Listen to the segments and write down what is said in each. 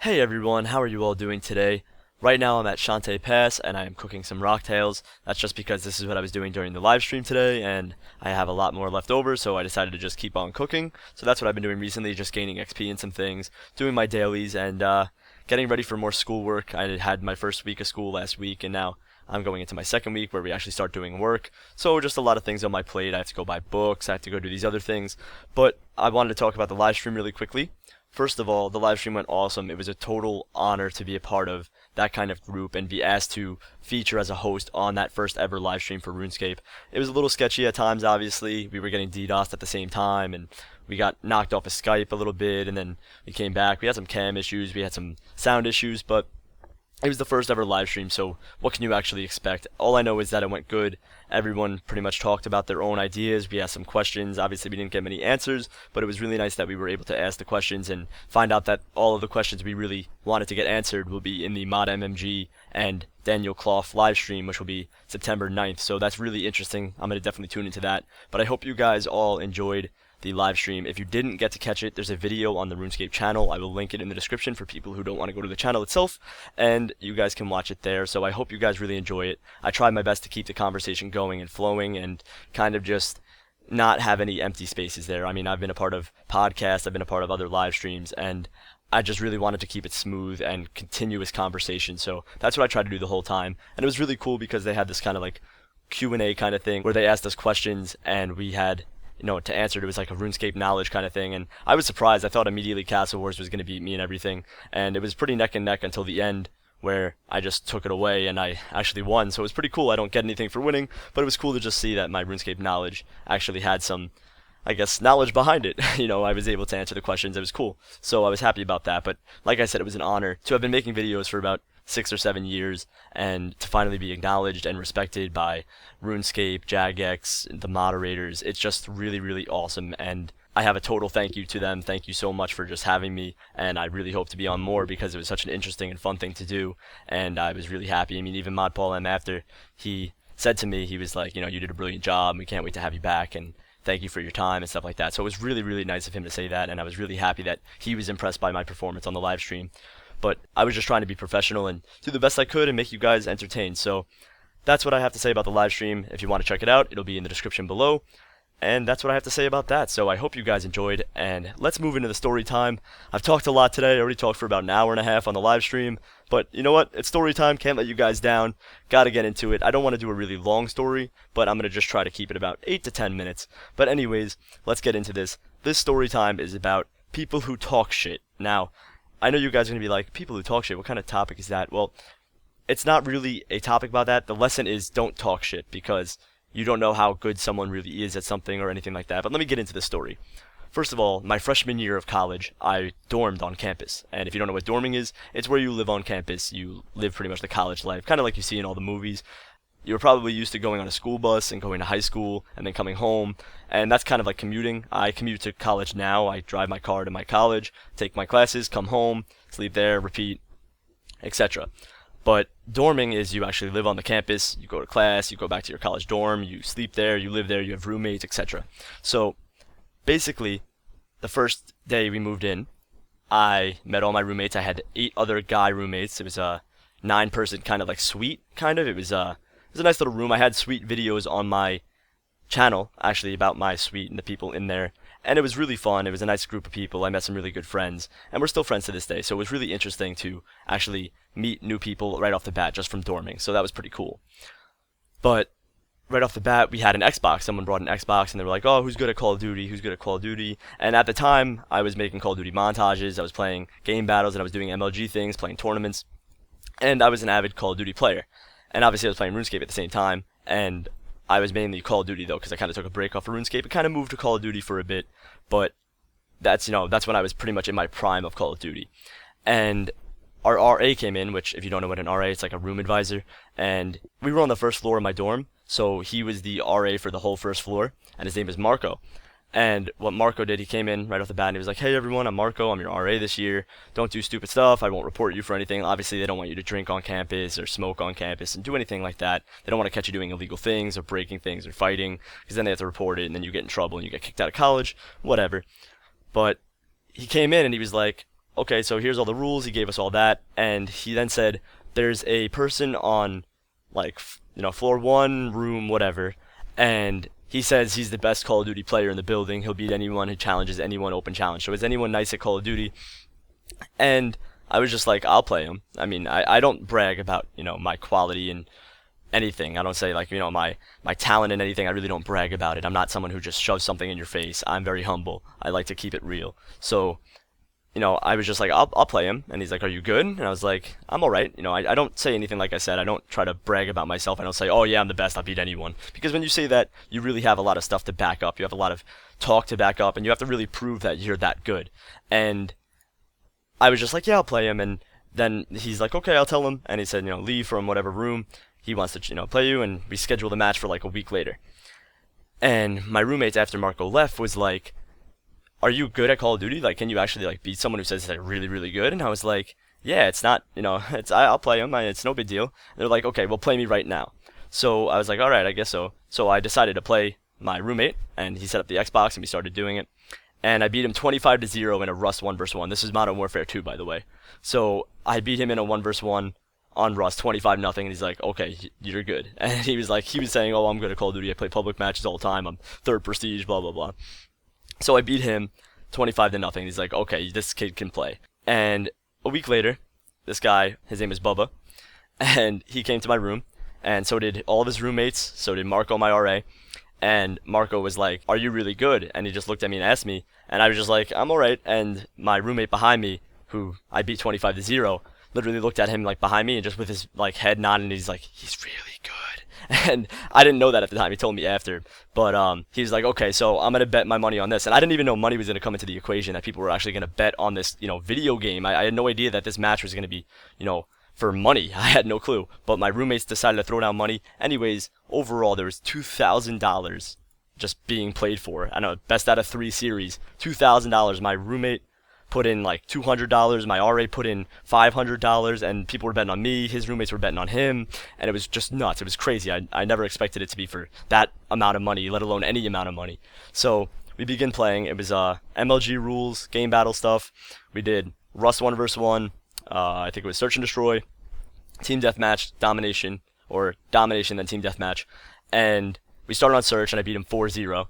Hey everyone, how are you all doing today? Right now I'm at Shantae Pass and I am cooking some Rocktails. That's just because this is what I was doing during the live stream today and I have a lot more left over, so I decided to just keep on cooking. So that's what I've been doing recently, just gaining XP and some things, doing my dailies and getting ready for more schoolwork. I had my first week of school last week and now I'm going into my second week where we actually start doing work. So just a lot of things on my plate. I have to go buy books, I have to go do these other things. But I wanted to talk about the live stream really quickly. First of all, the live stream went awesome. It was a total honor to be a part of that kind of group and be asked to feature as a host on that first ever live stream for RuneScape. It was a little sketchy at times, obviously. We were getting DDoSed at the same time, and we got knocked off of Skype a little bit, and then we came back. We had some cam issues, we had some sound issues, but it was the first ever live stream, so what can you actually expect? All I know is that it went good. Everyone pretty much talked about their own ideas. We asked some questions. Obviously, we didn't get many answers, but it was really nice that we were able to ask the questions and find out that all of the questions we really wanted to get answered will be in the Mod MMG and Daniel Clough live stream, which will be September 9th. So that's really interesting. I'm going to definitely tune into that. But I hope you guys all enjoyed the live stream. If you didn't get to catch it, there's a video on the RuneScape channel. I will link it in the description for people who don't want to go to the channel itself, and you guys can watch it there. So I hope you guys really enjoy it. I tried my best to keep the conversation going and flowing and kind of just not have any empty spaces there. I mean, I've been a part of podcasts, I've been a part of other live streams, and I just really wanted to keep it smooth and continuous conversation. So that's what I tried to do the whole time. And it was really cool because they had this kind of like Q&A kind of thing where they asked us questions and we had to answer. It was like a RuneScape knowledge kind of thing, and I was surprised. I thought immediately Castle Wars was going to beat me and everything, and it was pretty neck and neck until the end, where I just took it away and I actually won. So it was pretty cool. I don't get anything for winning, but it was cool to just see that my RuneScape knowledge actually had some, I guess, knowledge behind it. I was able to answer the questions. It was cool. So I was happy about that. But like I said, it was an honor to have been making videos for about 6 or 7 years and to finally be acknowledged and respected by RuneScape, Jagex, the moderators. It's just really, really awesome, and I have a total thank you to them. Thank you so much for just having me, and I really hope to be on more because it was such an interesting and fun thing to do, and I was really happy. I mean, even Mod Paul M, after he said to me, he was like, you did a brilliant job, and we can't wait to have you back, and thank you for your time and stuff like that. So it was really, really nice of him to say that, and I was really happy that he was impressed by my performance on the live stream. But I was just trying to be professional and do the best I could and make you guys entertained. So that's what I have to say about the live stream. If you want to check it out, it'll be in the description below. And that's what I have to say about that. So I hope you guys enjoyed, and let's move into the story time. I've talked a lot today. I already talked for about an hour and a half on the live stream. But you know what? It's story time. Can't let you guys down. Gotta get into it. I don't want to do a really long story, but I'm going to just try to keep it about 8 to 10 minutes. But anyways, let's get into this. This story time is about people who talk shit. Now, I know you guys are going to be like, people who talk shit, what kind of topic is that? Well, it's not really a topic about that. The lesson is don't talk shit because you don't know how good someone really is at something or anything like that. But let me get into the story. First of all, my freshman year of college, I dormed on campus. And if you don't know what dorming is, it's where you live on campus. You live pretty much the college life, kind of like you see in all the movies. You're probably used to going on a school bus and going to high school and then coming home, and that's kind of like commuting. I commute to college now. I drive my car to my college, take my classes, come home, sleep there, repeat, etc. But dorming is you actually live on the campus, you go to class, you go back to your college dorm, you sleep there, you live there, you have roommates, etc. So basically, the first day we moved in, I met all my roommates. I had 8 other guy roommates. It was a 9-person kind of like suite, kind of. It was a nice little room. I had sweet videos on my channel, actually, about my suite and the people in there. And it was really fun. It was a nice group of people. I met some really good friends. And we're still friends to this day. So it was really interesting to actually meet new people right off the bat, just from dorming. So that was pretty cool. But right off the bat, we had an Xbox. Someone brought an Xbox, and they were like, oh, who's good at Call of Duty? Who's good at Call of Duty? And at the time, I was making Call of Duty montages. I was playing game battles, and I was doing MLG things, playing tournaments. And I was an avid Call of Duty player. And obviously I was playing RuneScape at the same time, and I was mainly Call of Duty though, because I kind of took a break off of RuneScape and kind of moved to Call of Duty for a bit, but that's when I was pretty much in my prime of Call of Duty. And our RA came in, which if you don't know what an RA, it's like a room advisor, and we were on the first floor of my dorm, so he was the RA for the whole first floor, and his name is Marco. And what Marco did, he came in right off the bat and he was like, hey everyone, I'm Marco, I'm your RA this year. Don't do stupid stuff, I won't report you for anything. Obviously they don't want you to drink on campus or smoke on campus and do anything like that. They don't want to catch you doing illegal things or breaking things or fighting, because then they have to report it and then you get in trouble and you get kicked out of college, whatever. But he came in and he was like, okay, so here's all the rules. He gave us all that, and he then said, there's a person on, like, floor 1, room, whatever, and he says he's the best Call of Duty player in the building. He'll beat anyone who challenges anyone open challenge. So is anyone nice at Call of Duty? And I was just like, I'll play him. I mean, I don't brag about, my quality and anything. I don't say, like, my talent in anything. I really don't brag about it. I'm not someone who just shoves something in your face. I'm very humble. I like to keep it real. So, I was just like, I'll play him. And he's like, are you good? And I was like, I'm alright. I don't say anything, like I said. I don't try to brag about myself. I don't say, oh yeah, I'm the best, I'll beat anyone. Because when you say that, you really have a lot of stuff to back up. You have a lot of talk to back up, and you have to really prove that you're that good. And I was just like, yeah, I'll play him. And then he's like, okay, I'll tell him. And he said, leave from whatever room. He wants to, play you. And we scheduled the match for like a week later. And my roommates, after Marco left, was like, are you good at Call of Duty? Like, can you actually like beat someone who says they're really, really good? And I was like, yeah, it's not, I'll play him. It's no big deal. And they're like, okay, well, play me right now. So I was like, all right, I guess so. So I decided to play my roommate, and he set up the Xbox, and we started doing it. And I beat him 25-0 in a Rust 1 vs 1. This is Modern Warfare 2, by the way. So I beat him in a 1 vs 1 on Rust, 25-0, and he's like, okay, you're good. And he was saying, oh, I'm good at Call of Duty. I play public matches all the time. I'm 3rd prestige, blah, blah, blah. So I beat him 25-0. He's like, okay, this kid can play. And a week later, this guy, his name is Bubba, and he came to my room, and so did all of his roommates, so did Marco, my RA, and Marco was like, are you really good? And he just looked at me and asked me, and I was just like, I'm alright, and my roommate behind me, who I beat 25-0, literally looked at him like behind me, and just with his like head nodding, and he's like, he's really good. And I didn't know that at the time. He told me after. But he was like, okay, so I'm going to bet my money on this. And I didn't even know money was going to come into the equation, that people were actually going to bet on this, video game. I had no idea that this match was going to be, for money. I had no clue. But my roommates decided to throw down money. Anyways, overall, there was $2,000 just being played for. I know, best out of 3 series. $2,000. My roommate put in like $200, my RA put in $500, and people were betting on me, his roommates were betting on him, and it was just nuts. It was crazy. I never expected it to be for that amount of money, let alone any amount of money. So we began playing. It was MLG rules, game battle stuff. We did Rust 1 vs 1, I think it was Search and Destroy, Team Deathmatch, Domination, or Domination then Team Deathmatch, and we started on Search, and I beat him 4-0.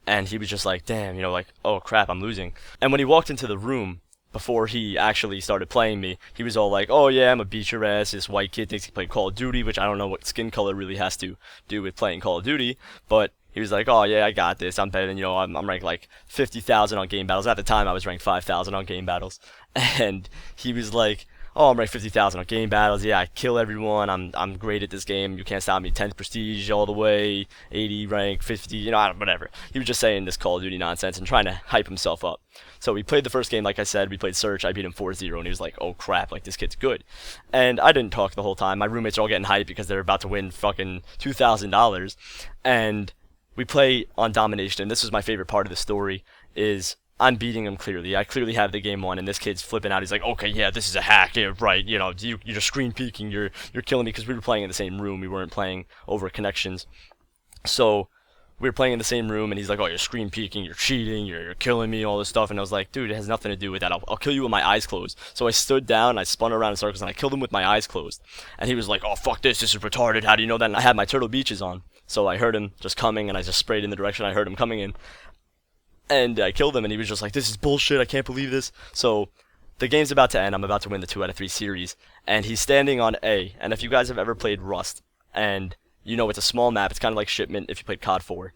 And he was just like, damn, like, oh crap, I'm losing. And when he walked into the room, before he actually started playing me, he was all like, oh yeah, I'm a beat your ass, this white kid thinks he played Call of Duty, which I don't know what skin color really has to do with playing Call of Duty, but he was like, oh yeah, I got this, I'm better than, I'm ranked like 50,000 on game battles. At the time, I was ranked 5,000 on game battles. And he was like, oh, I'm ranked 50,000 on game battles. Yeah, I kill everyone. I'm great at this game. You can't stop me. 10th prestige all the way, 80 rank, 50, whatever. He was just saying this Call of Duty nonsense and trying to hype himself up. So we played the first game, like I said. We played Search. I beat him 4-0, and he was like, oh crap, like this kid's good. And I didn't talk the whole time. My roommates are all getting hyped because they're about to win fucking $2,000. And we play on Domination, and this was my favorite part of the story, is I'm beating him clearly. I clearly have the game won, and this kid's flipping out. He's like, okay, yeah, this is a hack. Yeah, right. You're just screen peeking. You're killing me, because we were playing in the same room. We weren't playing over connections. So we were playing in the same room, and he's like, oh, you're screen peeking. You're cheating. You're killing me, all this stuff. And I was like, dude, it has nothing to do with that. I'll kill you with my eyes closed. So I stood down, I spun around in circles, and I killed him with my eyes closed. And he was like, oh, fuck this. This is retarded. How do you know that? And I had my Turtle Beaches on. So I heard him just coming, and I just sprayed in the direction I heard him coming in. And I killed him, and he was just like, this is bullshit, I can't believe this. So the game's about to end. I'm about to win the 2 out of 3 series. And he's standing on A. And if you guys have ever played Rust, and it's a small map, it's kind of like Shipment if you played CoD 4.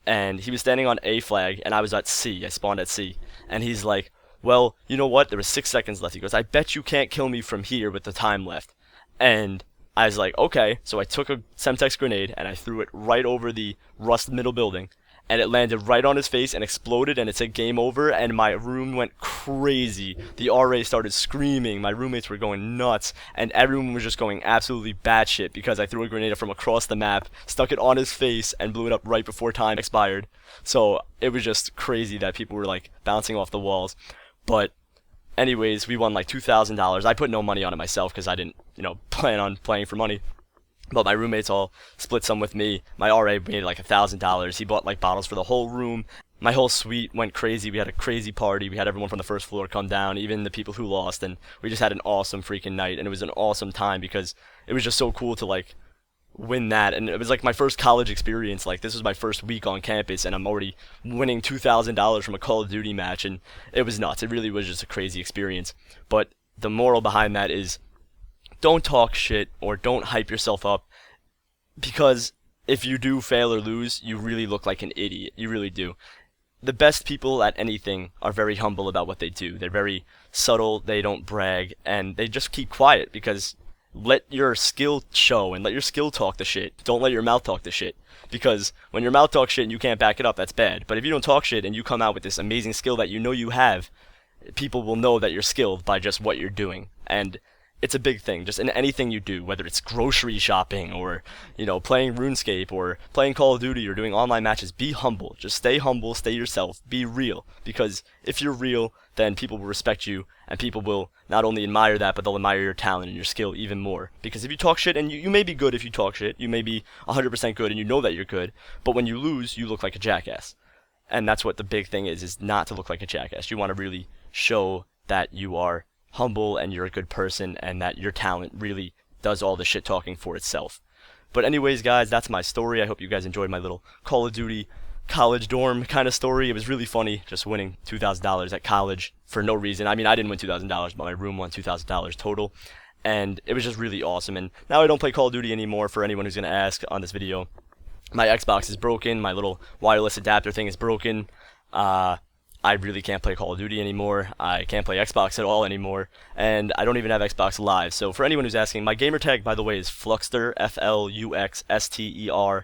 And he was standing on A flag, and I was at C. I spawned at C. And he's like, well, you know what? There was 6 seconds left. He goes, I bet you can't kill me from here with the time left. And I was like, okay. So I took a Semtex grenade, and I threw it right over the Rust middle building. And it landed right on his face and exploded, and it said game over, and my room went crazy. The RA started screaming, my roommates were going nuts, and everyone was just going absolutely batshit because I threw a grenade from across the map, stuck it on his face, and blew it up right before time expired. So it was just crazy that people were like bouncing off the walls. But anyways, we won like $2,000. I put no money on it myself because I didn't, plan on playing for money. But my roommates all split some with me. My RA made like $1,000. He bought like bottles for the whole room. my whole suite went crazy. We had a crazy party. We had everyone from the first floor come down, even the people who lost, and we just had an awesome freaking night. And it was an awesome time because it was just so cool to like win that. And it was like my first college experience. Like this was my first week on campus, and I'm already winning $2,000 from a Call of Duty match, and it was nuts. It really was just a crazy experience. But the moral behind that is, don't talk shit or don't hype yourself up, because if you do fail or lose, you really look like an idiot. You really do. The best people at anything are very humble about what they do. They're very subtle, they don't brag, and they just keep quiet because let your skill show and let your skill talk the shit. Don't let your mouth talk the shit. Because when your mouth talks shit and you can't back it up, that's bad. But if you don't talk shit and you come out with this amazing skill that you know you have, people will know that you're skilled by just what you're doing. And it's a big thing, just in anything you do, whether it's grocery shopping or, playing RuneScape or playing Call of Duty or doing online matches. Be humble. Just stay humble, stay yourself, be real. Because if you're real, then people will respect you, and people will not only admire that, but they'll admire your talent and your skill even more. Because if you talk shit, and you may be good if you talk shit, you may be 100% good and you know that you're good, but when you lose, you look like a jackass. And that's what the big thing is not to look like a jackass. You want to really show that you are humble and you're a good person and that your talent really does all the shit talking for itself. But anyways, guys, that's my story. I hope you guys enjoyed my little Call of Duty college dorm kind of story. It was really funny just winning $2,000 at college for no reason. I mean, I didn't win $2,000, but my room won $2,000 total, and it was just really awesome. And now I don't play Call of Duty anymore, for anyone who's going to ask on this video. My Xbox is broken, my little wireless adapter thing is broken. I really can't play Call of Duty anymore. I can't play Xbox at all anymore, and I don't even have Xbox Live. So for anyone who's asking, my gamer tag, by the way, is Fluxter, Fluxster.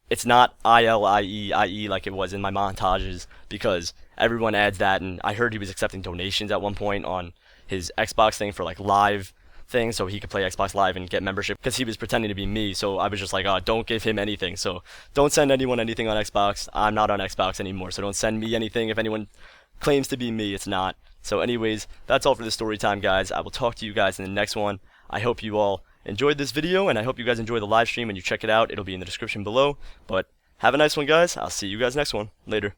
It's not ILIEIE like it was in my montages, because everyone adds that, and I heard he was accepting donations at one point on his Xbox thing for like live thing, so he could play Xbox Live and get membership, because he was pretending to be me. So I was just like, oh, don't give him anything. So don't send anyone anything on Xbox. I'm not on Xbox anymore, so don't send me anything. If anyone claims to be me, it's not. So anyways, that's all for this story time, guys. I will talk to you guys in the next one. I hope you all enjoyed this video, and I hope you guys enjoy the live stream. When you check it out, it'll be in the description below. But have a nice one, guys. I'll see you guys next one. Later.